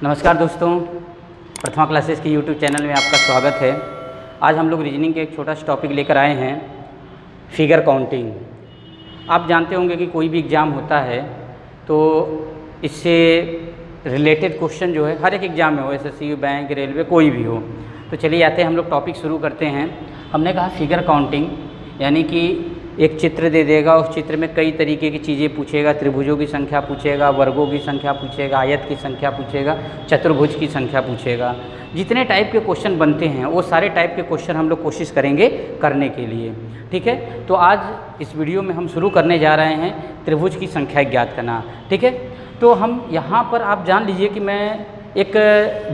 नमस्कार दोस्तों, प्रथमा क्लासेस के यूट्यूब चैनल में आपका स्वागत है। आज हम लोग रीजनिंग के एक छोटा सा टॉपिक लेकर आए हैं, फिगर काउंटिंग। आप जानते होंगे कि कोई भी एग्ज़ाम होता है तो इससे रिलेटेड क्वेश्चन जो है हर एक एग्ज़ाम में हो, एसएससी, बैंक, रेलवे, कोई भी हो। तो चलिए आते हैं, हम लोग टॉपिक शुरू करते हैं। हमने कहा फिगर काउंटिंग, यानी कि एक चित्र दे देगा, उस चित्र में कई तरीके की चीज़ें पूछेगा। त्रिभुजों की संख्या पूछेगा, वर्गों की संख्या पूछेगा, आयत की संख्या पूछेगा, चतुर्भुज की संख्या पूछेगा। जितने टाइप के क्वेश्चन बनते हैं वो सारे टाइप के क्वेश्चन हम लोग कोशिश करेंगे करने के लिए, ठीक है। तो आज इस वीडियो में हम शुरू करने जा रहे हैं त्रिभुज की संख्या ज्ञात करना, ठीक है। तो हम यहाँ पर आप जान लीजिए कि मैं एक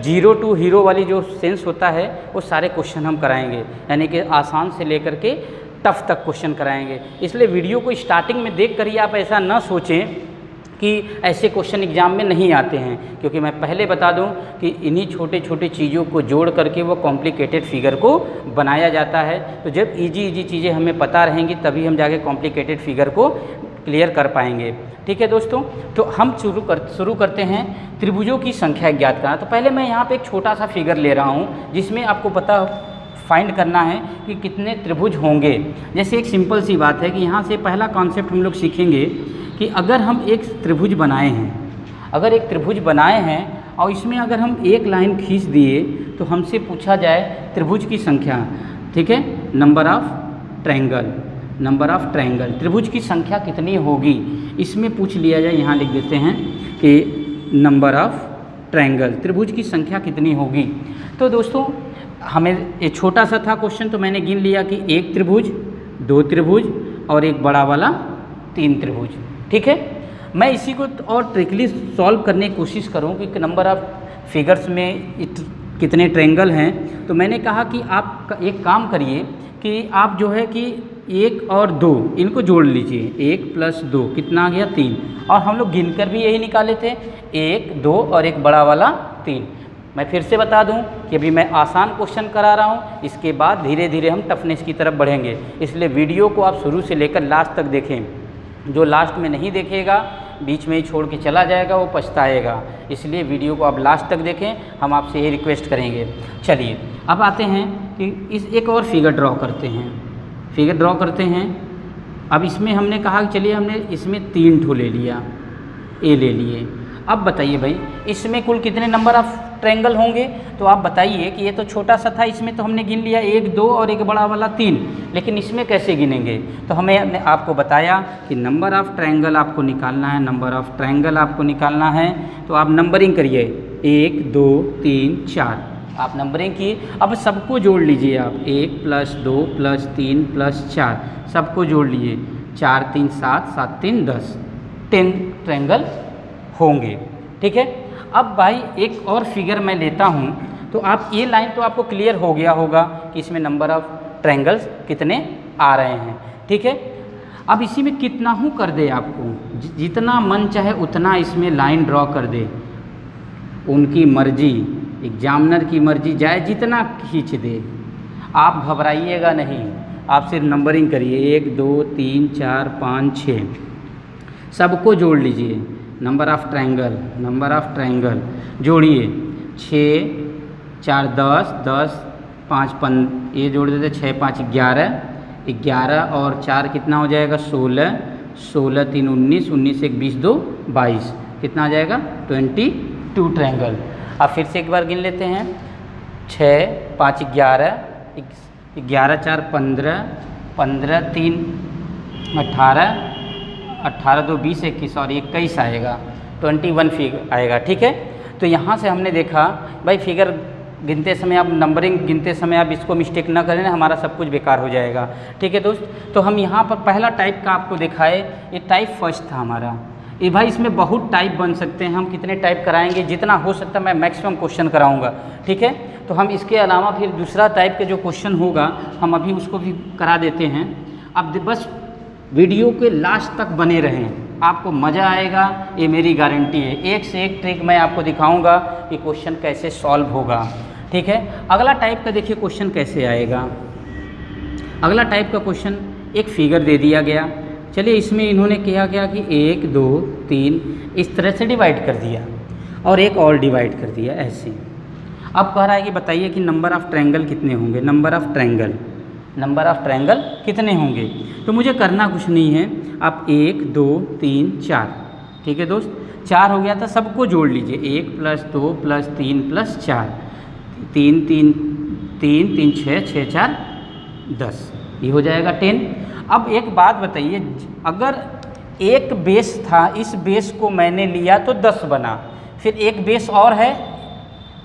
0 to हीरो वाली जो सेंस होता है वो सारे क्वेश्चन हम कराएंगे, यानी कि आसान से लेकर के टफ तक क्वेश्चन कराएंगे। इसलिए वीडियो को स्टार्टिंग में देख कर ही आप ऐसा न सोचें कि ऐसे क्वेश्चन एग्ज़ाम में नहीं आते हैं, क्योंकि मैं पहले बता दूं कि इन्हीं छोटे छोटे चीज़ों को जोड़ करके वो कॉम्प्लिकेटेड फिगर को बनाया जाता है। तो जब इजी चीज़ें हमें पता रहेंगी तभी हम जाके कॉम्प्लिकेटेड फिगर को क्लियर कर पाएंगे, ठीक है दोस्तों। तो हम शुरू करते हैं त्रिभुजों की संख्या ज्ञात करना। तो पहले मैं यहाँ पे एक छोटा सा फिगर ले रहा हूँ जिसमें आपको पता फाइंड करना है कि कितने त्रिभुज होंगे। जैसे एक सिंपल सी बात है कि यहाँ से पहला कॉन्सेप्ट हम लोग सीखेंगे कि अगर हम एक त्रिभुज बनाए हैं, और इसमें अगर हम एक लाइन खींच दिए तो हमसे पूछा जाए त्रिभुज की संख्या, ठीक है, नंबर ऑफ ट्रायंगल, त्रिभुज की संख्या कितनी होगी इसमें पूछ लिया जाए। यहाँ लिख देते हैं कि नंबर ऑफ ट्रायंगल, त्रिभुज की संख्या कितनी होगी। तो दोस्तों हमें ये छोटा सा था क्वेश्चन, तो मैंने गिन लिया कि एक त्रिभुज, दो त्रिभुज और एक बड़ा वाला 3 त्रिभुज, ठीक है। मैं इसी को और ट्रिकली सॉल्व करने की कोशिश करूँ कि नंबर ऑफ फिगर्स में कितने ट्रायंगल हैं। तो मैंने कहा कि आप एक काम करिए कि आप जो है कि 1 और 2 इनको जोड़ लीजिए, 1 + 2 कितना आ गया 3। और हम लोग गिनकर भी यही निकाले थे, 1, 2 और एक बड़ा वाला 3। मैं फिर से बता दूं कि अभी मैं आसान क्वेश्चन करा रहा हूं, इसके बाद धीरे धीरे हम टफनेस की तरफ बढ़ेंगे। इसलिए वीडियो को आप शुरू से लेकर लास्ट तक देखें। जो लास्ट में नहीं देखेगा, बीच में ही छोड़ के चला जाएगा, वो पछताएगा। इसलिए वीडियो को आप लास्ट तक देखें, हम आपसे ये रिक्वेस्ट करेंगे। चलिए अब आते हैं कि इस एक और फिगर ड्रॉ करते हैं। अब इसमें हमने कहा कि चलिए हमने इसमें 3 ठो ले लिया, ए ले लिए। अब बताइए भाई इसमें कुल कितने नंबर ऑफ ट्रायंगल होंगे। तो आप बताइए कि ये तो छोटा सा था, इसमें तो हमने गिन लिया 1, 2 और एक बड़ा वाला 3, लेकिन इसमें कैसे गिनेंगे। तो हमने आपको बताया कि नंबर ऑफ़ ट्रायंगल आपको निकालना है, तो आप नंबरिंग करिए, 1, 2, 3, 4 आप नंबरिंग किए। अब सबको जोड़ लीजिए आप, 1 + 2 + 3 + 4 सबको जोड़ लीजिए, 4, 3, 7, 7, 3, 10, 10 ट्रायंगल होंगे, ठीक है। अब भाई एक और फिगर मैं लेता हूँ, तो आप ये लाइन तो आपको क्लियर हो गया होगा कि इसमें नंबर ऑफ़ ट्रायंगल्स कितने आ रहे हैं, ठीक है। अब इसी में कितना हूँ कर दे, आपको जितना मन चाहे उतना इसमें लाइन ड्रॉ कर दे, उनकी मर्जी, एग्जामिनर की मर्जी, जाए जितना खींच दे। आप घबराइएगा नहीं, आप सिर्फ नंबरिंग करिए, 1, 2, 3, 4, 5, 6 सबको जोड़ लीजिए। नंबर ऑफ़ ट्रायंगल जोड़िए, 6, 4, 10, 10, 5, 5 ये जोड़ देते, 6, 5, 11, 11 और 4 कितना हो जाएगा 16, 16, 3, 19, 19, 1, 20, 2, 22 कितना आ जाएगा 22 ट्रायंगल। अब फिर से एक बार गिन लेते हैं, 6, 5, 11, 11, 4, 15, 15, 3, 18, 18, 2, 20, 21 और 21 आएगा, 21 फिगर आएगा, ठीक है। तो यहाँ से हमने देखा भाई फिगर गिनते समय, आप नंबरिंग गिनते समय आप इसको मिस्टेक ना करें, हमारा सब कुछ बेकार हो जाएगा, ठीक है दोस्त। तो हम यहाँ पर पहला टाइप का आपको दिखाए, ये टाइप फर्स्ट था हमारा। ये भाई इसमें बहुत टाइप बन सकते हैं, हम कितने टाइप कराएंगे, जितना हो सकता है मैं मैक्सिमम क्वेश्चन कराऊंगा, ठीक है। तो हम इसके अलावा फिर दूसरा टाइप के जो क्वेश्चन होगा हम अभी उसको भी करा देते हैं। अब बस वीडियो के लास्ट तक बने रहें, आपको मज़ा आएगा, ये मेरी गारंटी है। एक से एक ट्रिक मैं आपको दिखाऊंगा कि क्वेश्चन कैसे सॉल्व होगा, ठीक है। अगला टाइप का देखिए क्वेश्चन कैसे आएगा। अगला टाइप का क्वेश्चन, एक फिगर दे दिया गया, चलिए इसमें इन्होंने क्या कि 1, 2, 3 इस तरह से डिवाइड कर दिया। और एक और डिवाइड कर दिया ऐसे। अब कह रहा है कि बताइए कि नंबर ऑफ़ ट्रायंगल कितने होंगे, नंबर ऑफ़ ट्रायंगल कितने होंगे। तो मुझे करना कुछ नहीं है, आप 1 2 3 4, ठीक है दोस्त, 4 हो गया था, सबको जोड़ लीजिए, 1 + 2 + 3 + 4, 3 3 3 3 6 6 4 10, ये हो जाएगा 10। अब एक बात बताइए, अगर एक बेस था, इस बेस को मैंने लिया तो 10 बना, फिर एक बेस और है,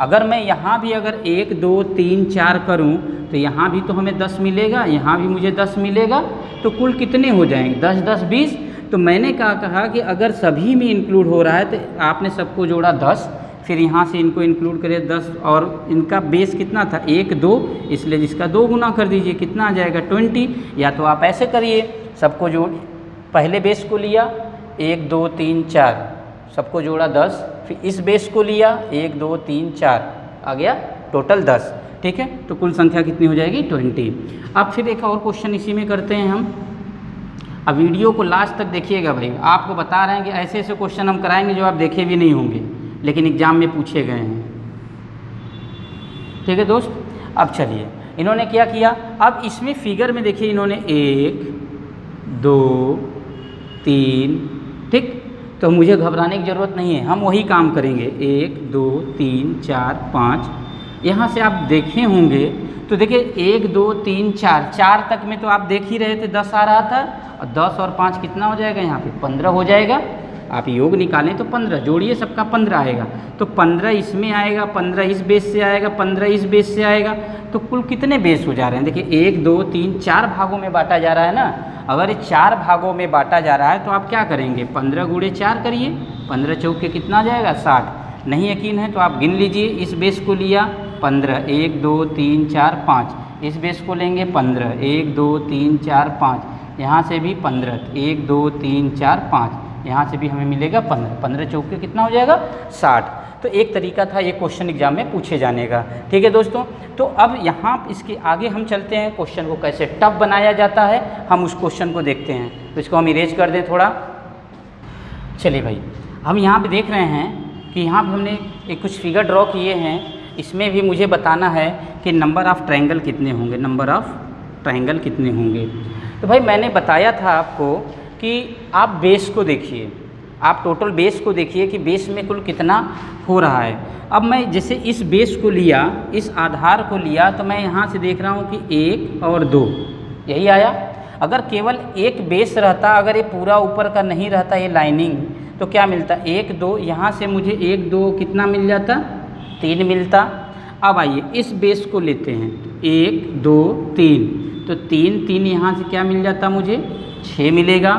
अगर मैं यहाँ भी अगर 1 2 3 4 करूँ तो यहाँ भी तो हमें 10 मिलेगा, यहाँ भी मुझे 10 मिलेगा, तो कुल कितने हो जाएंगे, 10 10 20। तो मैंने कहा कि अगर सभी में इंक्लूड हो रहा है तो आपने सबको जोड़ा 10, फिर यहाँ से इनको इंक्लूड करें 10, और इनका बेस कितना था 1 2, इसलिए जिसका 2 गुना कर दीजिए, कितना आ जाएगा 20। या तो आप ऐसे करिए, सबको जोड़, पहले बेस को लिया 1 2 3 4, सबको जोड़ा 10, फिर इस बेस को लिया 1 2 3 4, आ गया टोटल 10, ठीक है। तो कुल संख्या कितनी हो जाएगी 20। अब फिर एक और क्वेश्चन इसी में करते हैं हम। अब वीडियो को लास्ट तक देखिएगा भाई, आपको बता रहे हैं कि ऐसे ऐसे क्वेश्चन हम कराएंगे जो आप देखे भी नहीं होंगे लेकिन एग्जाम में पूछे गए हैं, ठीक है दोस्त। अब चलिए, इन्होंने क्या किया, अब इसमें फिगर में देखिए, इन्होंने 1 2 3, ठीक, तो मुझे घबराने की ज़रूरत नहीं है, हम वही काम करेंगे, 1 2 3 4 5। यहाँ से आप देखे होंगे तो देखिए 1 2 3 4, 4 तक में तो आप देख ही रहे थे 10 आ रहा था, और 10 और 5 कितना हो जाएगा, यहाँ पे 15 हो जाएगा। आप योग निकालें तो 15 जोड़िए, सबका 15 आएगा, तो 15 इसमें आएगा, 15 इस बेस से आएगा, 15 इस बेस से आएगा, तो कुल कितने बेस हो जा रहे हैं, देखिए 1 2 3 4 भागों में बांटा जा रहा है ना। अगर ये 4 भागों में बांटा जा रहा है तो आप क्या करेंगे, 15 × 4 करिए, 15 चौके कितना आ जाएगा 60। नहीं यकीन है तो आप गिन लीजिए, इस बेस को लिया 15, 1 2 3 4 5, इस बेस को लेंगे 15, 1 2 3 4 5, यहाँ से भी 15, 1 2 3 4 5, यहाँ से भी हमें मिलेगा 15, 15 चौके कितना हो जाएगा 60। तो एक तरीका था ये क्वेश्चन एग्जाम में पूछे जाने का, ठीक है दोस्तों। तो अब यहाँ इसके आगे हम चलते हैं, क्वेश्चन को कैसे टफ बनाया जाता है हम उस क्वेश्चन को देखते हैं। तो इसको हम इरेज कर दें थोड़ा। चलिए भाई, हम यहाँ पे देख रहे हैं कि यहाँ पे हमने एक कुछ फिगर ड्रॉ किए हैं, इसमें भी मुझे बताना है कि नंबर ऑफ़ ट्रायंगल कितने होंगे, नंबर ऑफ़ ट्रायंगल कितने होंगे। तो भाई मैंने बताया था आपको कि आप बेस को देखिए, आप टोटल बेस को देखिए कि बेस में कुल कितना हो रहा है। अब मैं जैसे इस बेस को लिया, इस आधार को लिया, तो मैं यहाँ से देख रहा हूँ कि 1 और 2 यही आया। अगर केवल एक बेस रहता, अगर ये पूरा ऊपर का नहीं रहता ये लाइनिंग, तो क्या मिलता, 1 2, यहाँ से मुझे 1 2 कितना मिल जाता, 3 मिलता। अब आइए इस बेस को लेते हैं, 1 2 3, तो 3 3 यहाँ से क्या मिल जाता मुझे 6 मिलेगा।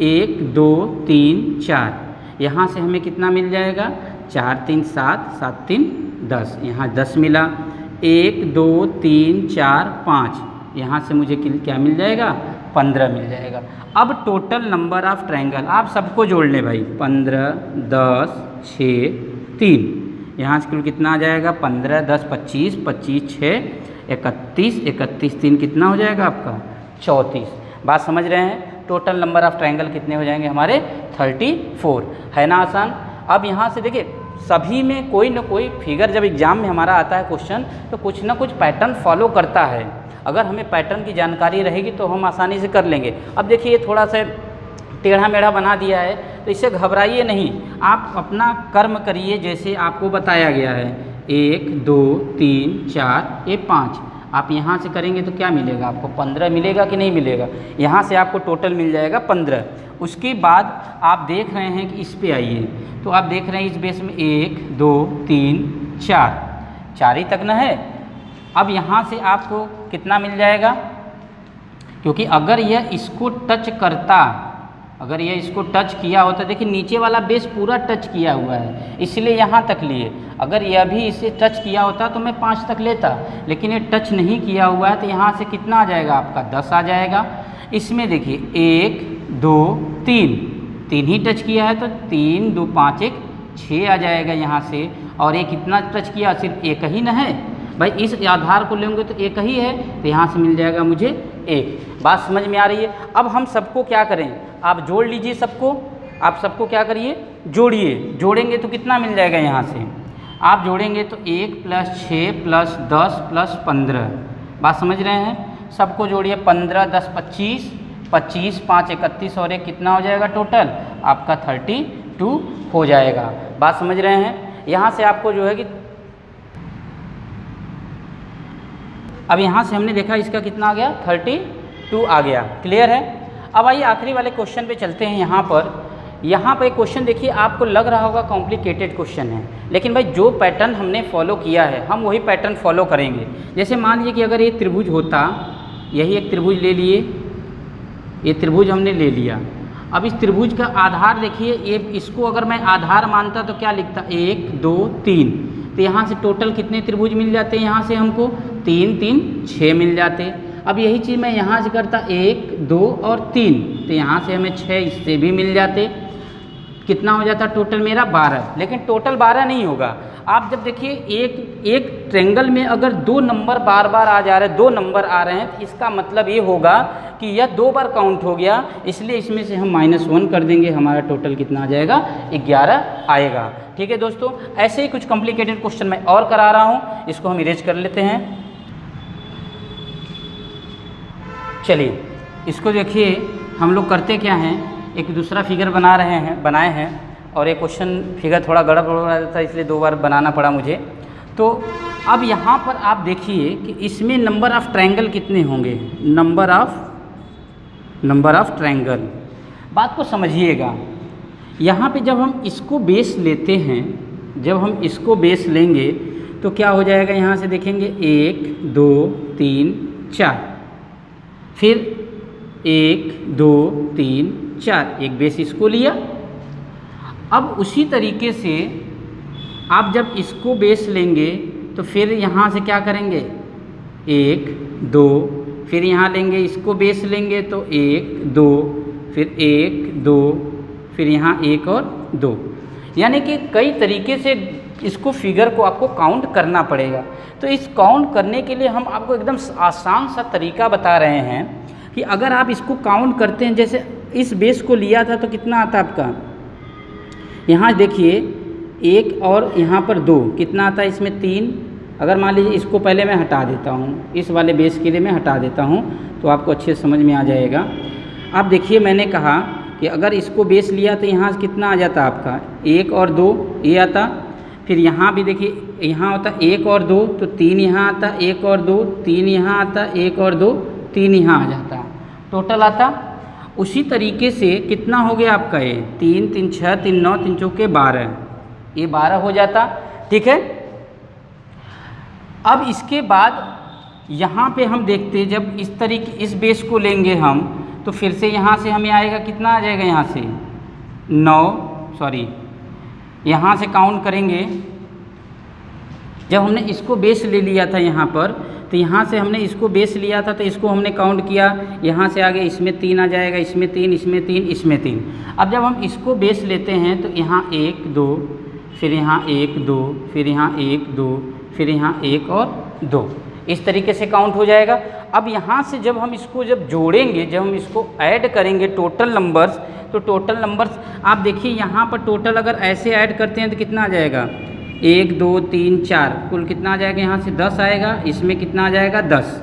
1 2 3 4, यहाँ से हमें कितना मिल जाएगा, 4 3 7, 7 3 10, यहाँ 10 मिला। 1 2 3 4 5, यहाँ से मुझे क्या मिल जाएगा, 15 मिल जाएगा। अब टोटल नंबर ऑफ़ ट्रायंगल आप सबको जोड़ लें भाई, 15 10 6 3, यहाँ से कुल कितना आ जाएगा, 15 10 25, 25 6 31, 31 3 कितना हो जाएगा आपका 34। बात समझ रहे हैं, टोटल नंबर ऑफ़ ट्रायंगल कितने हो जाएंगे हमारे 34, है ना आसान। अब यहाँ से देखिए, सभी में कोई ना कोई फिगर जब एग्ज़ाम में हमारा आता है क्वेश्चन, तो कुछ ना कुछ पैटर्न फॉलो करता है। अगर हमें पैटर्न की जानकारी रहेगी तो हम आसानी से कर लेंगे। अब देखिए थोड़ा सा टेढ़ा मेढ़ा बना दिया है, तो इससे घबराइए नहीं, आप अपना कर्म करिए जैसे आपको बताया गया है। 1 2 3 4 ये 5, आप यहाँ से करेंगे तो क्या मिलेगा आपको, 15 मिलेगा कि नहीं मिलेगा, यहाँ से आपको टोटल मिल जाएगा 15। उसके बाद आप देख रहे हैं कि इस पे आइए, तो आप देख रहे हैं इस बेस में 1 2 3 4 ही तक ना है। अब यहाँ से आपको कितना मिल जाएगा, क्योंकि अगर यह इसको टच करता, अगर ये इसको टच किया होता, देखिए नीचे वाला बेस पूरा टच किया हुआ है, इसलिए यहाँ तक लिए। अगर यह भी इसे टच किया होता तो मैं 5 तक लेता, लेकिन ये टच नहीं किया हुआ है, तो यहाँ से कितना आ जाएगा आपका 10 आ जाएगा। इसमें देखिए 1 2 3 ही टच किया है, तो 3 2 5 1 6 आ जाएगा यहाँ से। और ये कितना टच किया, सिर्फ एक ही ना है भाई, इस आधार को लेंगे तो एक ही है, तो यहाँ से मिल जाएगा मुझे 1। बात समझ में आ रही है। अब हम सबको क्या करें, आप जोड़ लीजिए सबको, आप सबको क्या करिए, जोड़िए। जोड़ेंगे तो कितना मिल जाएगा यहाँ से, आप जोड़ेंगे तो 1 + 6 + 10 + 15। बात समझ रहे हैं? सबको जोड़िए, 15 10 25, 25 5 31 और 1 कितना हो जाएगा टोटल आपका 32 हो जाएगा। बात समझ रहे हैं? यहाँ से आपको जो है कि अब यहाँ से हमने देखा इसका कितना आ गया, 32 आ गया। क्लियर है? अब आइए आखिरी वाले क्वेश्चन पे चलते हैं। यहाँ पर एक क्वेश्चन देखिए, आपको लग रहा होगा कॉम्प्लिकेटेड क्वेश्चन है, लेकिन भाई जो पैटर्न हमने फॉलो किया है हम वही पैटर्न फॉलो करेंगे। जैसे मान लीजिए कि अगर ये त्रिभुज होता, यही एक त्रिभुज ले लिए, ये त्रिभुज हमने ले लिया। अब इस त्रिभुज का आधार देखिए, ये इसको अगर मैं आधार मानता तो क्या लिखता, 1 2 3। तो यहाँ से टोटल कितने त्रिभुज मिल जाते हैं, यहाँ से हमको 3 3 6 मिल जाते। अब यही चीज़ मैं यहाँ से करता 1 2 और 3, तो यहाँ से हमें 6 इससे भी मिल जाते। कितना हो जाता टोटल मेरा 12। लेकिन टोटल 12 नहीं होगा। आप जब देखिए एक ट्रेंगल में अगर 2 नंबर बार बार आ जा रहे हैं, 2 नंबर आ रहे हैं, तो इसका मतलब ये होगा कि यह 2 बार काउंट हो गया, इसलिए इसमें से हम -1 कर देंगे, हमारा टोटल कितना आ जाएगा 11 आएगा। ठीक है दोस्तों, ऐसे ही कुछ कॉम्प्लिकेटेड क्वेश्चन मैं और करा रहा हूँ, इसको हम इरेज कर लेते हैं। चलिए इसको देखिए, हम लोग करते क्या हैं, एक दूसरा फिगर बनाए हैं और ये क्वेश्चन फिगर थोड़ा गड़बड़ हो रहा था, इसलिए 2 बार बनाना पड़ा मुझे। तो अब यहाँ पर आप देखिए कि इसमें नंबर ऑफ़ ट्रायंगल कितने होंगे, नंबर ऑफ़ ट्रायंगल। बात को समझिएगा, यहाँ पे जब हम इसको बेस लेते हैं, जब हम इसको बेस लेंगे तो क्या हो जाएगा, यहाँ से देखेंगे 1 2 3 4, फिर 1 2 3 4, एक बेस इसको लिया। अब उसी तरीके से आप जब इसको बेस लेंगे तो फिर यहाँ से क्या करेंगे, 1 2, फिर यहाँ लेंगे इसको बेस लेंगे तो 1 2, फिर 1 2, फिर यहाँ 1 और 2। यानी कि कई तरीके से इसको फिगर को आपको काउंट करना पड़ेगा। तो इस काउंट करने के लिए हम आपको एकदम आसान सा तरीका बता रहे हैं कि अगर आप इसको काउंट करते हैं, जैसे इस बेस को लिया था तो कितना आता आपका, यहाँ देखिए 1 और यहाँ पर 2, कितना आता है इसमें 3। अगर मान लीजिए इसको पहले मैं हटा देता हूँ, इस वाले बेस के लिए मैं हटा देता हूँ तो आपको अच्छे से समझ में आ जाएगा। आप देखिए मैंने कहा कि अगर इसको बेस लिया तो यहाँ कितना आ जाता आपका, 1 और 2 ये आता। फिर यहाँ भी देखिए, यहाँ होता 1 और 2 तो 3 यहाँ आता, 1 और 2 3 यहाँ आता, 1 और 2 3 यहाँ आ जाता, टोटल आता। उसी तरीके से कितना हो गया आपका, ये 3 3 6 3 9 3 चौके 12, ये 12 हो जाता। ठीक है, अब इसके बाद यहाँ पे हम देखते, जब इस तरीके इस बेस को लेंगे हम तो फिर से यहाँ से हमें आएगा, कितना आ जाएगा यहाँ से 9, यहाँ से काउंट करेंगे। जब हमने इसको बेस ले लिया था यहाँ पर, तो यहाँ से हमने इसको बेस लिया था तो इसको हमने काउंट किया, यहाँ से आगे इसमें 3 आ जाएगा, इसमें 3, इसमें 3, इसमें 3। अब जब हम इसको बेस लेते हैं तो यहाँ 1 2, फिर यहाँ 1 2, फिर यहाँ 1 2, फिर यहाँ 1 और 2, इस तरीके से काउंट हो जाएगा। अब यहाँ से जब हम इसको जोड़ेंगे, जब हम इसको ऐड करेंगे टोटल नंबर्स, तो टोटल नंबर्स आप देखिए यहाँ पर टोटल अगर ऐसे ऐड करते हैं तो कितना आ जाएगा, 1 2 3 4, कुल कितना आ जाएगा, यहाँ से 10 आएगा, इसमें कितना आ जाएगा 10।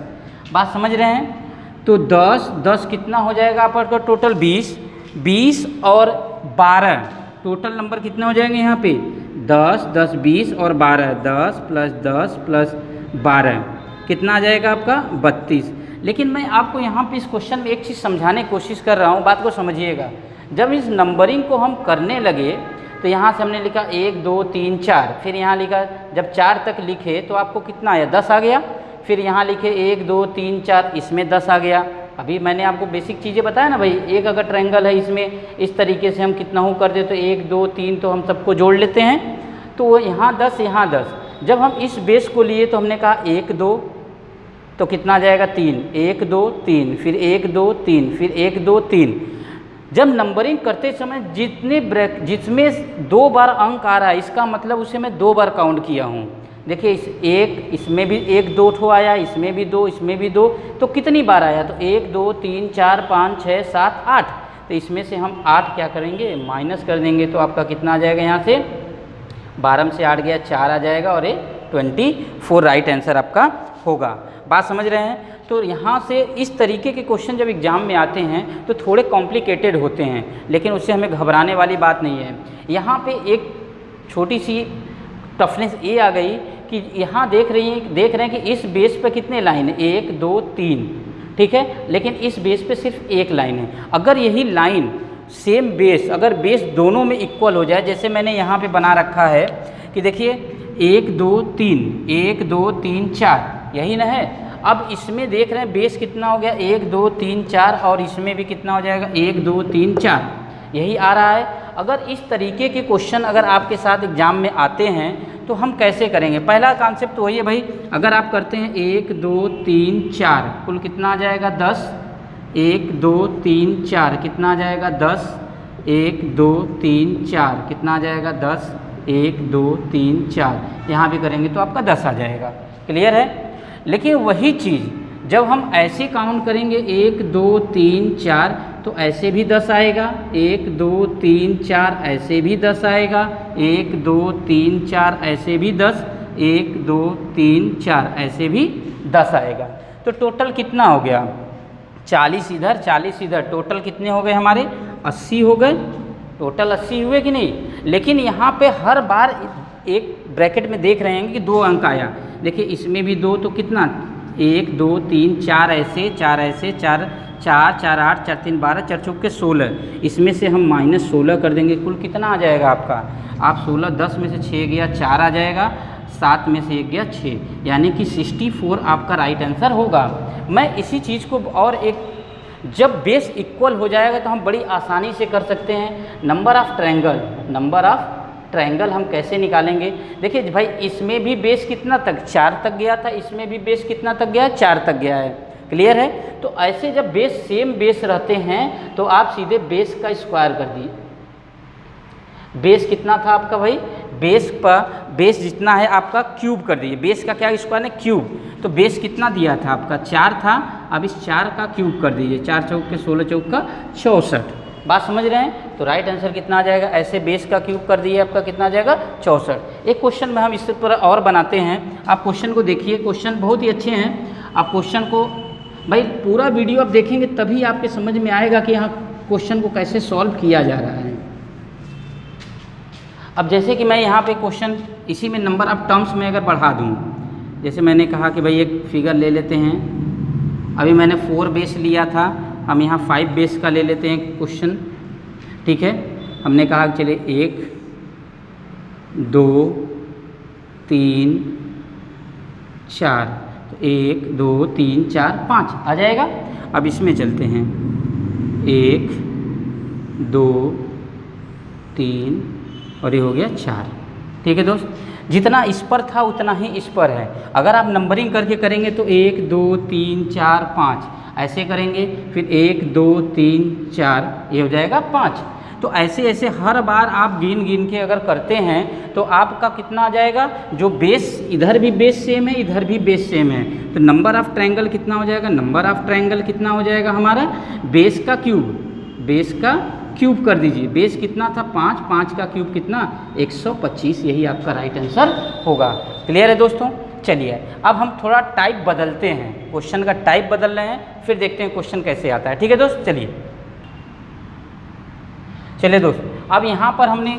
बात समझ रहे हैं? तो 10 10 कितना हो जाएगा आपका टोटल 20, 20 और 12, टोटल नंबर कितने हो जाएंगे यहाँ पे 10 10 20 और 12, 10 + 10 + 12 कितना आ जाएगा आपका 32। लेकिन मैं आपको यहाँ पे इस क्वेश्चन में एक चीज़ समझाने की कोशिश कर रहा हूँ, बात को समझिएगा। जब इस नंबरिंग को हम करने लगे तो यहाँ से हमने लिखा 1 2 3 4, फिर यहाँ लिखा, जब 4 तक लिखे तो आपको कितना आया 10 आ गया। फिर यहाँ लिखे 1 2 3 4, इसमें 10 आ गया। अभी मैंने आपको बेसिक चीज़ें बताया ना भाई, एक अगर ट्रायंगल है इसमें इस तरीके से हम कितना हो कर दे तो 1 2 3 तो हम सबको जोड़ लेते हैं, तो यहाँ 10 यहाँ 10। जब हम इस बेस को लिए तो हमने कहा 1 2 तो कितना आ जाएगा 3, 1 2 3, फिर 1 2 3, फिर 1 2 3। जब नंबरिंग करते समय जिसमें 2 बार अंक आ रहा है, इसका मतलब उसे मैं 2 बार काउंट किया हूँ। देखिए इसमें भी 1 2 ठो आया, इसमें भी 2, इसमें भी 2, तो कितनी बार आया, तो 1 2 3 4 5 6 7 8, तो इसमें से हम 8 क्या करेंगे, माइनस कर देंगे, तो आपका कितना आ जाएगा यहाँ से 12 में से 8 गया 4 आ जाएगा और ये 24 राइट आंसर आपका होगा। बात समझ रहे हैं। तो यहाँ से इस तरीके के क्वेश्चन जब एग्ज़ाम में आते हैं तो थोड़े कॉम्प्लिकेटेड होते हैं, लेकिन उससे हमें घबराने वाली बात नहीं है। यहाँ पे एक छोटी सी टफनेस ये आ गई कि यहाँ देख रहे हैं कि इस बेस पे कितने लाइन है, 1 2 3, ठीक है, लेकिन इस बेस पे सिर्फ एक लाइन है। अगर यही लाइन सेम बेस, अगर बेस दोनों में इक्वल हो जाए, जैसे मैंने यहाँ पे बना रखा है कि देखिए 1 2 3 1 2 3 4, यही ना है। अब इसमें देख रहे हैं बेस कितना हो गया, 1 2 3 4, और इसमें भी कितना हो जाएगा 1 2 3 4, यही आ रहा है। अगर इस तरीके के क्वेश्चन अगर आपके साथ एग्जाम में आते हैं तो हम कैसे करेंगे। पहला कॉन्सेप्ट तो वही है भाई, अगर आप करते हैं 1 2 3 4, कुल कितना आ जाएगा 10, 1 2 3 4 कितना आ जाएगा 10, 1 2 3 4 कितना आ जाएगा 10, 1 2 3 4, यहाँ भी करेंगे तो आपका 10 आ जाएगा। क्लियर है। लेकिन वही चीज़ जब हम ऐसे काउंट करेंगे 1 2 3 4, तो ऐसे भी 10 आएगा, 1 2 3 4 ऐसे भी 10 आएगा, 1 2 3 4 ऐसे भी 10, 1 2 3 4 ऐसे भी 10 आएगा। तो टोटल कितना हो गया 40 इधर 40 इधर, टोटल कितने हो गए हमारे 80 हो गए। टोटल 80 हुए कि नहीं। लेकिन यहाँ पे हर बार एक ब्रैकेट में देख रहे हैं कि 2 अंक आया। देखिए इसमें भी 2, तो कितना 1 2 3 4 ऐसे 4 ऐसे 4 4 4 8 4 3 12 4 चौके 16, इसमें से हम -16 कर देंगे, कुल कितना आ जाएगा आपका, आप 16 10 में से 6 गया 4 आ जाएगा, 7 में से 1 गया 6, यानी कि 64 आपका राइट आंसर होगा। मैं इसी चीज़ को और एक, जब बेस इक्वल हो जाएगा तो हम बड़ी आसानी से कर सकते हैं। नंबर ऑफ़ ट्रायंगल हम कैसे निकालेंगे। देखिए भाई इसमें भी बेस कितना तक 4 तक गया था, इसमें भी बेस कितना तक गया है 4 तक गया है। क्लियर है। तो ऐसे जब बेस सेम बेस रहते हैं तो आप सीधे बेस का स्क्वायर कर दिए। बेस कितना था आपका भाई, बेस जितना है आपका क्यूब कर दीजिए। बेस का क्या स्क्वायर है, क्यूब। तो बेस कितना दिया था आपका 4 था, अब इस 4 का क्यूब कर दीजिए, 4 चौक के 16 चौक का 64। बात समझ रहे हैं। तो राइट आंसर कितना आ जाएगा, ऐसे बेस का क्यूब कर दिए आपका कितना आ जाएगा 64। एक क्वेश्चन में हम इस पर और बनाते हैं, आप क्वेश्चन को देखिए, क्वेश्चन बहुत ही अच्छे हैं। आप क्वेश्चन को भाई पूरा वीडियो आप देखेंगे तभी आपके समझ में आएगा कि यहाँ क्वेश्चन को कैसे सॉल्व किया जा रहा है। अब जैसे कि मैं यहाँ पे क्वेश्चन इसी में नंबर ऑफ टर्म्स में अगर बढ़ा दूँ, जैसे मैंने कहा कि भाई एक फिगर ले लेते हैं, अभी मैंने 4 बेस लिया था, हम यहाँ 5 बेस का ले लेते हैं क्वेश्चन। ठीक है, हमने कहा कि चलिए 1 2 3 4, तो 1 2 3 4 5 आ जाएगा। अब इसमें चलते हैं 1 2 3 और ये हो गया 4। ठीक है दोस्त, जितना इस पर था उतना ही इस पर है। अगर आप नंबरिंग करके करेंगे तो 1 2 3 4 5 ऐसे करेंगे, फिर 1 2 3 4 ये हो जाएगा 5। तो ऐसे ऐसे हर बार आप गिन गिन के अगर करते हैं तो आपका कितना आ जाएगा, जो बेस इधर भी बेस सेम है इधर भी बेस सेम है, तो नंबर ऑफ ट्रायंगल कितना हो जाएगा, नंबर ऑफ ट्रायंगल कितना हो जाएगा हमारा, बेस का क्यूब कर दीजिए। बेस कितना था 5, 5 का क्यूब कितना 125, यही आपका राइट आंसर होगा। क्लियर है दोस्तों। चलिए अब हम थोड़ा टाइप बदलते हैं, क्वेश्चन का टाइप बदल रहे हैं, फिर देखते हैं क्वेश्चन कैसे आता है। ठीक है दोस्त, चलिए दोस्त, अब यहाँ पर हमने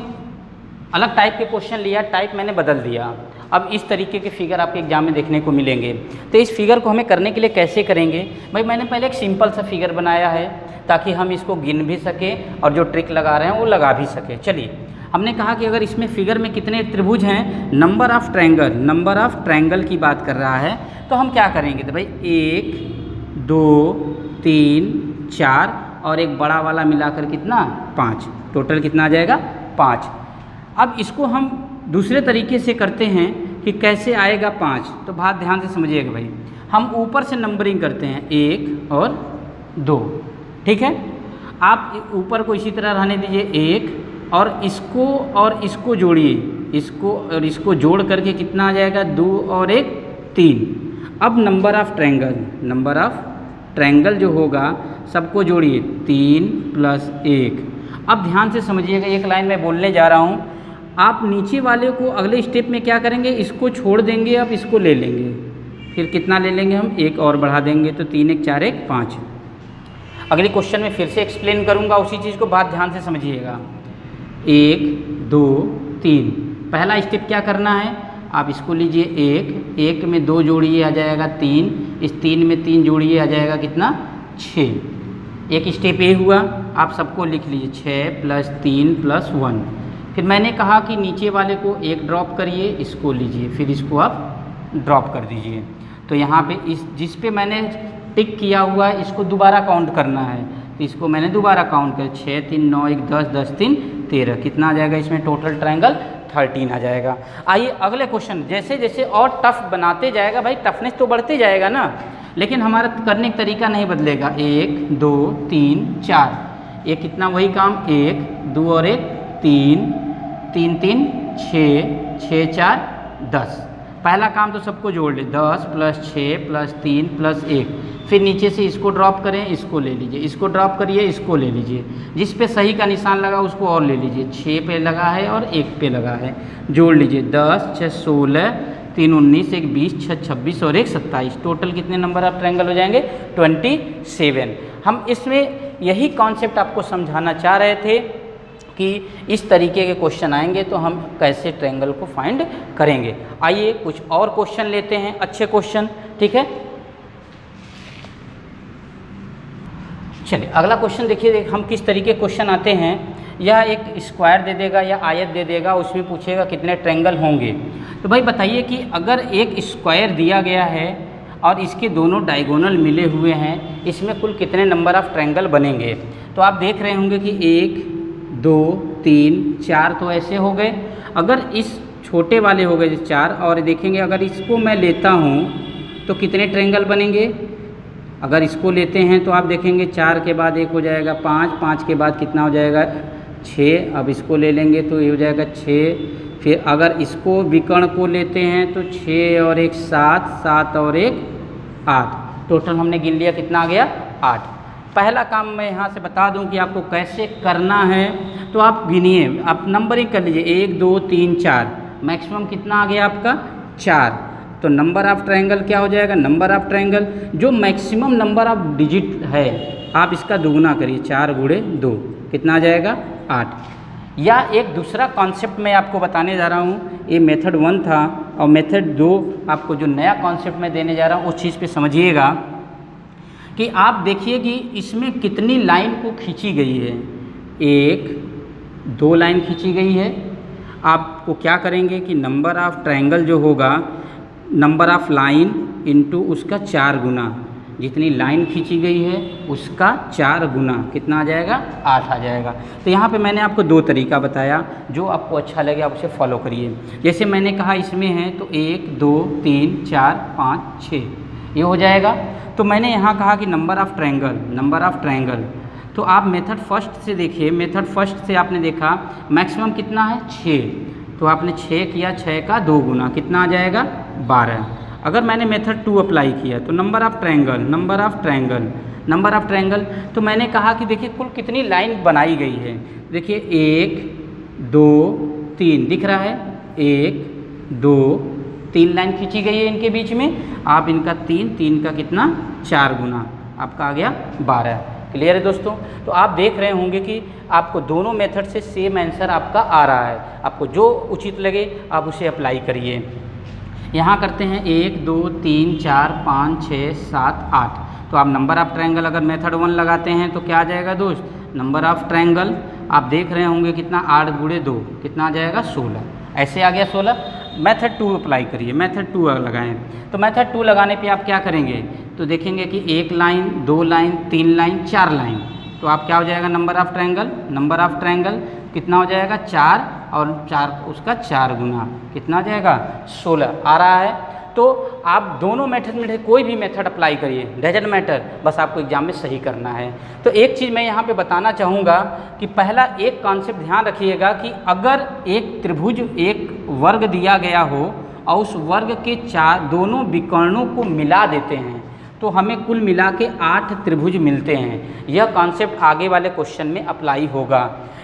अलग टाइप के क्वेश्चन लिया, टाइप मैंने बदल दिया। अब इस तरीके के फिगर आपके एग्जाम में देखने को मिलेंगे। तो इस फिगर को हमें करने के लिए कैसे करेंगे भाई, मैंने पहले एक सिंपल सा फिगर बनाया है ताकि हम इसको गिन भी सकें और जो ट्रिक लगा रहे हैं वो लगा भी सकें। चलिए, हमने कहा कि अगर इसमें फिगर में कितने त्रिभुज हैं, नंबर ऑफ ट्रायंगल की बात कर रहा है, तो हम क्या करेंगे, तो भाई 1 2 3 4 और एक बड़ा वाला मिलाकर कितना 5, टोटल कितना आ जाएगा 5। अब इसको हम दूसरे तरीके से करते हैं कि कैसे आएगा 5। तो बात ध्यान से समझिएगा भाई, हम ऊपर से नंबरिंग करते हैं 1 और 2। ठीक है, आप ऊपर को इसी तरह रहने दीजिए 1 और इसको जोड़िए, इसको और इसको जोड़ करके कितना आ जाएगा 2 और 1 3। अब नंबर ऑफ ट्रायंगल जो होगा सबको जोड़िए 3 प्लस 1। अब ध्यान से समझिएगा, एक लाइन में बोलने जा रहा हूँ। आप नीचे वाले को अगले स्टेप में क्या करेंगे, इसको छोड़ देंगे, अब इसको ले लेंगे, फिर कितना ले लेंगे हम, एक और बढ़ा देंगे, तो 3 1 4 1 5। अगले क्वेश्चन में फिर से एक्सप्लेन करूँगा उसी चीज़ को, बात ध्यान से समझिएगा। 1 2 3, पहला स्टेप क्या करना है, आप इसको लीजिए 1 में 2 जोड़िए आ जाएगा 3, इस 3 में 3 जोड़िए आ जाएगा कितना 6। एक स्टेप ये हुआ, आप सबको लिख लीजिए 6 प्लस 3 प्लस 1। फिर मैंने कहा कि नीचे वाले को 1 ड्रॉप करिए, इसको लीजिए, फिर इसको आप ड्रॉप कर दीजिए। तो यहाँ पे इस जिस पे मैंने टिक किया हुआ है इसको दोबारा काउंट करना है, तो इसको मैंने दोबारा काउंट किया, 6 3 9 1 10 10 3 13, कितना आ जाएगा इसमें टोटल ट्रायंगल 13 आ जाएगा। आइए अगले क्वेश्चन, जैसे जैसे और टफ बनाते जाएगा भाई, टफनेस तो बढ़ते जाएगा ना, लेकिन हमारा करने का तरीका नहीं बदलेगा। 1 2 3 4, ये कितना वही काम, 1 2 और 1 3 3 3 6 6 4 10। पहला काम तो सबको जोड़ ले, 10 प्लस 6 प्लस 3 प्लस 1। फिर नीचे से इसको ड्रॉप करें, इसको ले लीजिए, इसको ड्रॉप करिए, इसको ले लीजिए, जिस पे सही का निशान लगा उसको और ले लीजिए। 6 पे लगा है और 1 पे लगा है, जोड़ लीजिए, 10 6 16 3 19 1 20 6 26 और 1 27। टोटल कितने नंबर ऑफ ट्रायंगल हो जाएंगे 27। हम इसमें यही कॉन्सेप्ट आपको समझाना चाह रहे थे कि इस तरीके के क्वेश्चन आएंगे तो हम कैसे ट्रायंगल को फाइंड करेंगे। आइए कुछ और क्वेश्चन लेते हैं, अच्छे क्वेश्चन, ठीक है। चलिए अगला क्वेश्चन देखिए, हम किस तरीके क्वेश्चन आते हैं। यह एक स्क्वायर दे देगा या आयत दे देगा, उसमें पूछेगा कितने ट्रायंगल होंगे। तो भाई बताइए कि अगर एक स्क्वायर दिया गया है और इसके दोनों डायगोनल मिले हुए हैं, इसमें कुल कितने नंबर ऑफ ट्रायंगल बनेंगे। तो आप देख रहे होंगे कि 1 2 3 4 तो ऐसे हो गए। अगर इस छोटे वाले हो गए 4, और देखेंगे अगर इसको मैं लेता हूँ तो कितने ट्रायंगल बनेंगे। अगर इसको लेते हैं तो आप देखेंगे 4 के बाद 1 हो जाएगा 5, 5 के बाद कितना हो जाएगा 6। अब इसको ले लेंगे तो ये हो जाएगा 6। फिर अगर इसको विकर्ण को लेते हैं तो 6 और 1 7, 7 और 1 8, टोटल हमने गिन लिया कितना आ गया 8। पहला काम मैं यहाँ से बता दूँ कि आपको कैसे करना है, तो आप गिनिए, आप नंबरिंग कर लीजिए 1 2 3 4, मैक्सिमम कितना आ गया आपका 4। तो नंबर ऑफ ट्रायंगल क्या हो जाएगा, नंबर ऑफ ट्रायंगल जो मैक्सिमम नंबर ऑफ डिजिट है आप इसका दुगुना करिए, 4 गुणे 2 कितना आ जाएगा 8। या एक दूसरा कॉन्सेप्ट मैं आपको बताने जा रहा हूँ, ये मेथड 1 था और मेथड 2 आपको जो नया कॉन्सेप्ट मैं देने जा रहा हूँ उस चीज़ पे समझिएगा कि आप देखिए कि इसमें कितनी लाइन को खींची गई है। 1 2 लाइन खींची गई है। आपको क्या करेंगे कि नंबर ऑफ ट्रायंगल जो होगा, नंबर ऑफ लाइन इनटू उसका 4 गुना, जितनी लाइन खींची गई है उसका 4 गुना कितना आ जाएगा 8 आ जाएगा। तो यहाँ पे मैंने आपको 2 तरीका बताया, जो आपको अच्छा लगे आप उसे फॉलो करिए। जैसे मैंने कहा इसमें है तो 1 2 3 4 5 6 ये हो जाएगा। तो मैंने यहाँ कहा कि नंबर ऑफ ट्रायंगल, तो आप मेथड फर्स्ट से देखिए, मेथड फर्स्ट से आपने देखा मैक्सिमम कितना है 6, तो आपने 6 किया, 6 का 2 गुना कितना आ जाएगा 12। अगर मैंने मेथड 2 अप्लाई किया तो नंबर ऑफ ट्रायंगल, तो मैंने कहा कि देखिए कुल कितनी लाइन बनाई गई है। देखिए 1 2 3 दिख रहा है, 1 2 3 लाइन खींची गई है इनके बीच में। आप इनका 3 का कितना 4 गुना, आपका आ गया 12। क्लियर है दोस्तों। तो आप देख रहे होंगे कि आपको दोनों मेथड से सेम आंसर आपका आ रहा है। आपको जो उचित लगे आप उसे अप्लाई करिए। यहाँ करते हैं 1 2 3 4 5 6 7 8। तो आप नंबर ऑफ ट्रायंगल अगर मेथड 1 लगाते हैं तो क्या आ जाएगा दोस्त, नंबर ऑफ ट्रायंगल आप देख रहे होंगे कितना 8 गुणे 2 कितना आ जाएगा 16, ऐसे आ गया 16। मेथड 2 अप्लाई करिए, मेथड 2 लगाएं। तो मेथड 2 लगाने पे आप क्या करेंगे, तो देखेंगे कि 1 लाइन 2 लाइन 3 लाइन 4 लाइन, तो आप क्या हो जाएगा नंबर ऑफ ट्रायंगल कितना हो जाएगा 4 और 4 उसका 4 गुना कितना आ जाएगा 16 आ रहा है। तो आप दोनों मेथड में कोई भी मेथड अप्लाई करिए, डजंट मैटर, बस आपको एग्जाम में सही करना है। तो एक चीज़ मैं यहाँ पे बताना चाहूँगा कि पहला एक कॉन्सेप्ट ध्यान रखिएगा कि अगर एक त्रिभुज एक वर्ग दिया गया हो और उस वर्ग के दोनों विकर्णों को मिला देते हैं तो हमें कुल मिला के 8 त्रिभुज मिलते हैं। यह कॉन्सेप्ट आगे वाले क्वेश्चन में अप्लाई होगा।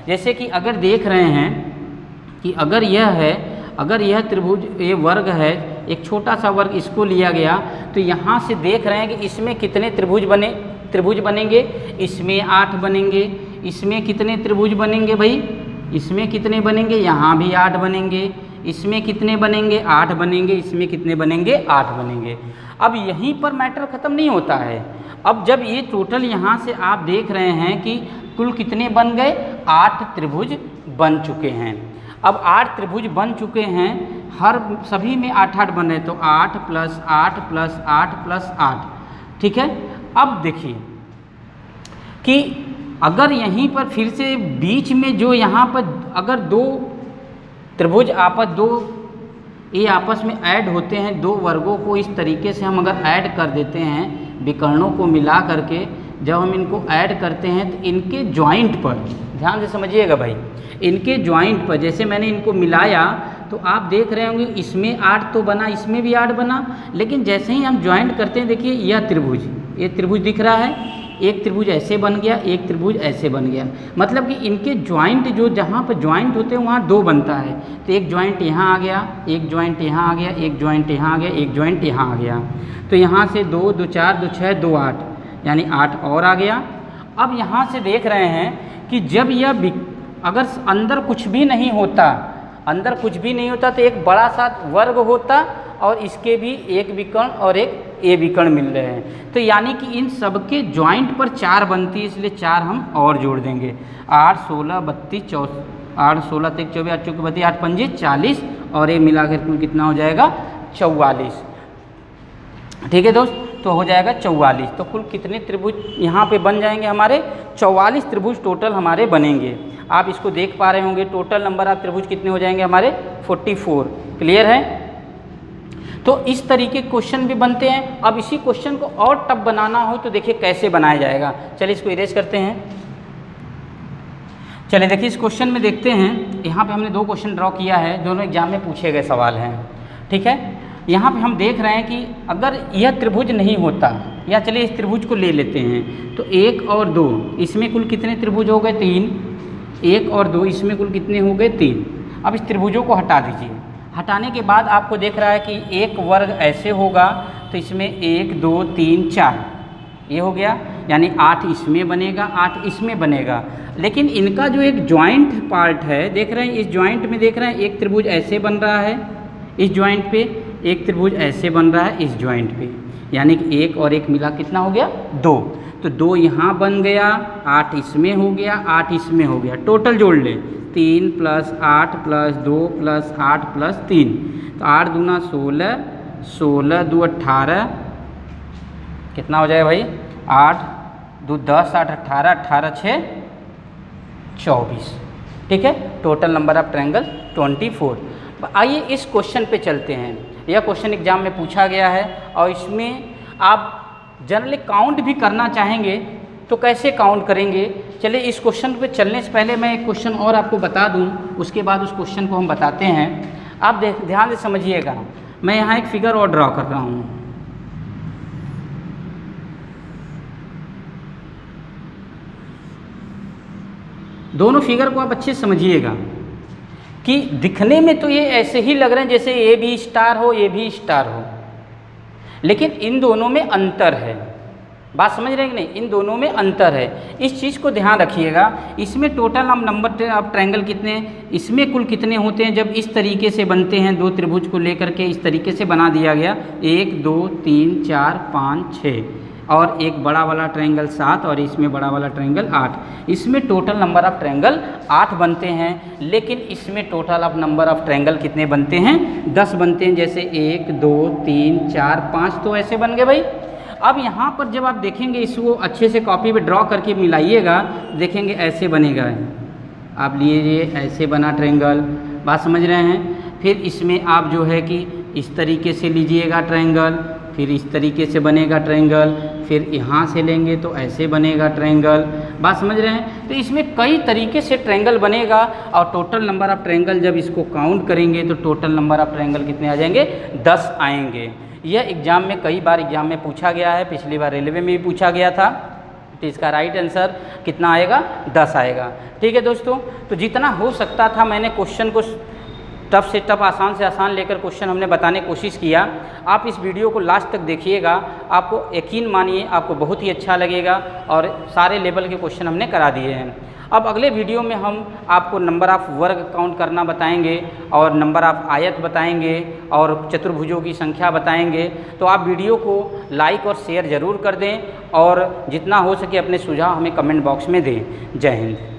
जैसे कि अगर देख रहे हैं कि अगर यह त्रिभुज, ये वर्ग है, एक छोटा सा वर्ग इसको लिया गया, तो यहाँ से देख रहे हैं कि इसमें कितने त्रिभुज बनेंगे, इसमें 8 बनेंगे, इसमें कितने त्रिभुज बनेंगे भाई, इसमें कितने बनेंगे, यहाँ भी 8 बनेंगे, इसमें कितने बनेंगे, 8 बनेंगे, इसमें कितने बनेंगे, 8 बनेंगे। अब यहीं पर मैटर ख़त्म नहीं होता है। अब जब ये टोटल यहाँ से आप देख रहे हैं कि कुल कितने बन गए, 8 त्रिभुज बन चुके हैं। अब 8 त्रिभुज बन चुके हैं, हर सभी में 8-8 बन रहे, तो 8 + 8 + 8 + 8, ठीक है। अब देखिए कि अगर यहीं पर फिर से बीच में जो यहाँ पर अगर 2 त्रिभुज ये आपस में ऐड होते हैं, 2 वर्गों को इस तरीके से हम अगर ऐड कर देते हैं, विकर्णों को मिला करके जब हम इनको ऐड करते हैं तो इनके जॉइंट पर ध्यान से समझिएगा भाई, इनके जॉइंट पर जैसे मैंने इनको मिलाया तो आप देख रहे होंगे इसमें 8 तो बना, इसमें भी 8 बना, लेकिन जैसे ही हम जॉइंट करते हैं देखिए यह त्रिभुज, ये त्रिभुज दिख रहा है, एक त्रिभुज ऐसे बन गया, एक त्रिभुज ऐसे बन गया, मतलब कि इनके जॉइंट जो जहाँ पर जॉइंट होते हैं वहाँ 2 बनता है। तो एक जॉइंट यहाँ आ गया, एक जॉइंट यहाँ आ गया, एक जॉइंट यहाँ आ गया, एक जॉइंट यहाँ आ गया, तो यहाँ से 2 2 4 2 6 2 8, यानी 8 और आ गया। अब यहाँ से देख रहे हैं कि जब यह अगर अंदर कुछ भी नहीं होता, तो एक बड़ा सा वर्ग होता और इसके भी एक विकर्ण और एक ए विकर्ण मिल रहे हैं, तो यानी कि इन सबके जॉइंट पर 4 बनती है, इसलिए 4 हम और जोड़ देंगे। 8 16 32 24, 8 16 23 24 8 चौके 32, 8 पंजे 40 और ये मिलाकर कुल कितना हो जाएगा 44। ठीक है दोस्त, तो हो जाएगा 44। तो कुल कितने त्रिभुज यहाँ पे बन जाएंगे हमारे 44 त्रिभुज टोटल हमारे बनेंगे। आप इसको देख पा रहे होंगे, टोटल नंबर ऑफ त्रिभुज कितने हो जाएंगे हमारे 44। क्लियर है? तो इस तरीके क्वेश्चन भी बनते हैं। अब इसी क्वेश्चन को और टफ बनाना हो तो देखिए कैसे बनाया जाएगा। चलिए इसको इरेज करते हैं। चलिए देखिए इस क्वेश्चन में देखते हैं, यहाँ पे हमने 2 क्वेश्चन ड्रॉ किया है, दोनों एग्जाम में पूछे गए सवाल हैं। ठीक है, यहाँ पे हम देख रहे हैं कि अगर यह त्रिभुज नहीं होता, या चलिए इस त्रिभुज को ले लेते हैं, तो 1 और 2 इसमें कुल कितने त्रिभुज हो गए 3, 1 और 2 इसमें कुल कितने हो गए 3। अब इस त्रिभुजों को हटा दीजिए। हटाने के बाद आपको देख रहा है कि एक वर्ग ऐसे होगा, तो इसमें 1 2 3 4 ये हो गया, यानी 8 इसमें बनेगा, 8 इसमें बनेगा। लेकिन इनका जो एक जॉइंट पार्ट है, देख रहे हैं इस जॉइंट में, देख रहे हैं एक त्रिभुज ऐसे बन रहा है इस जॉइंट पे, एक त्रिभुज ऐसे बन रहा है इस जॉइंट पे, यानी कि 1 और 1 मिला कितना हो गया 2। तो 2 यहाँ बन गया, 8 इसमें हो गया, 8 इसमें हो गया। टोटल जोड़ ले, 3 + 8 + 2 + 8 + 3, तो 8 दूना 16, 16 2 18, कितना हो जाएगा भाई 8 2 10 8 18, 18 6 24। ठीक है, टोटल नंबर ऑफ ट्रायंगल 24। आइए इस क्वेश्चन पे चलते हैं। यह क्वेश्चन एग्जाम में पूछा गया है और इसमें आप जनरली काउंट भी करना चाहेंगे तो कैसे काउंट करेंगे। चलिए इस क्वेश्चन पे चलने से पहले मैं एक क्वेश्चन और आपको बता दूं, उसके बाद उस क्वेश्चन को हम बताते हैं। आप ध्यान से समझिएगा, मैं यहाँ एक फिगर और ड्रॉ कर रहा हूँ। दोनों फिगर को आप अच्छे से समझिएगा कि दिखने में तो ये ऐसे ही लग रहे हैं जैसे ये भी स्टार हो ये भी स्टार हो, लेकिन इन दोनों में अंतर है। बात समझ रहे हैं कि नहीं? इन दोनों में अंतर है, इस चीज़ को ध्यान रखिएगा। इसमें टोटल हम नंबर ऑफ ट्रायंगल कितने, इसमें कुल कितने होते हैं जब इस तरीके से बनते हैं, 2 त्रिभुज को लेकर के इस तरीके से बना दिया गया, 1 2 3 4 5 6 और एक बड़ा वाला ट्रायंगल 7 और इसमें बड़ा वाला ट्रायंगल 8। इसमें टोटल नंबर ऑफ ट्रायंगल 8 बनते हैं, लेकिन इसमें total of number of triangle कितने बनते हैं 10 बनते हैं। जैसे 1 2 3 4 5 तो ऐसे बन गए भाई। अब यहाँ पर जब आप देखेंगे इसको अच्छे से कॉपी पे ड्रॉ करके मिलाइएगा, देखेंगे ऐसे बनेगा। आप लीजिए ऐसे बना ट्रायंगल, बात समझ रहे हैं। फिर इसमें आप जो है कि इस तरीके से लीजिएगा ट्रायंगल, फिर इस तरीके से बनेगा ट्रायंगल, फिर यहाँ से लेंगे तो ऐसे बनेगा ट्रायंगल। बात समझ रहे हैं? तो इसमें कई तरीके से ट्रायंगल बनेगा और टोटल नंबर ऑफ ट्रायंगल जब इसको काउंट करेंगे तो टोटल नंबर ऑफ ट्रायंगल कितने आ जाएंगे 10 आएंगे। यह एग्ज़ाम में कई बार एग्ज़ाम में पूछा गया है, पिछली बार रेलवे में भी पूछा गया था। तो इसका राइट आंसर कितना आएगा? 10 आएगा। ठीक है दोस्तों, तो जितना हो सकता था मैंने क्वेश्चन को टफ से टफ, आसान से आसान लेकर क्वेश्चन हमने बताने की कोशिश किया। आप इस वीडियो को लास्ट तक देखिएगा, आपको यकीन मानिए आपको बहुत ही अच्छा लगेगा और सारे लेवल के क्वेश्चन हमने करा दिए हैं। अब अगले वीडियो में हम आपको नंबर ऑफ़ वर्ग काउंट करना बताएंगे और नंबर ऑफ़ आयत बताएंगे और चतुर्भुजों की संख्या बताएंगे। तो आप वीडियो को लाइक और शेयर ज़रूर कर दें और जितना हो सके अपने सुझाव हमें कमेंट बॉक्स में दें। जय हिंद।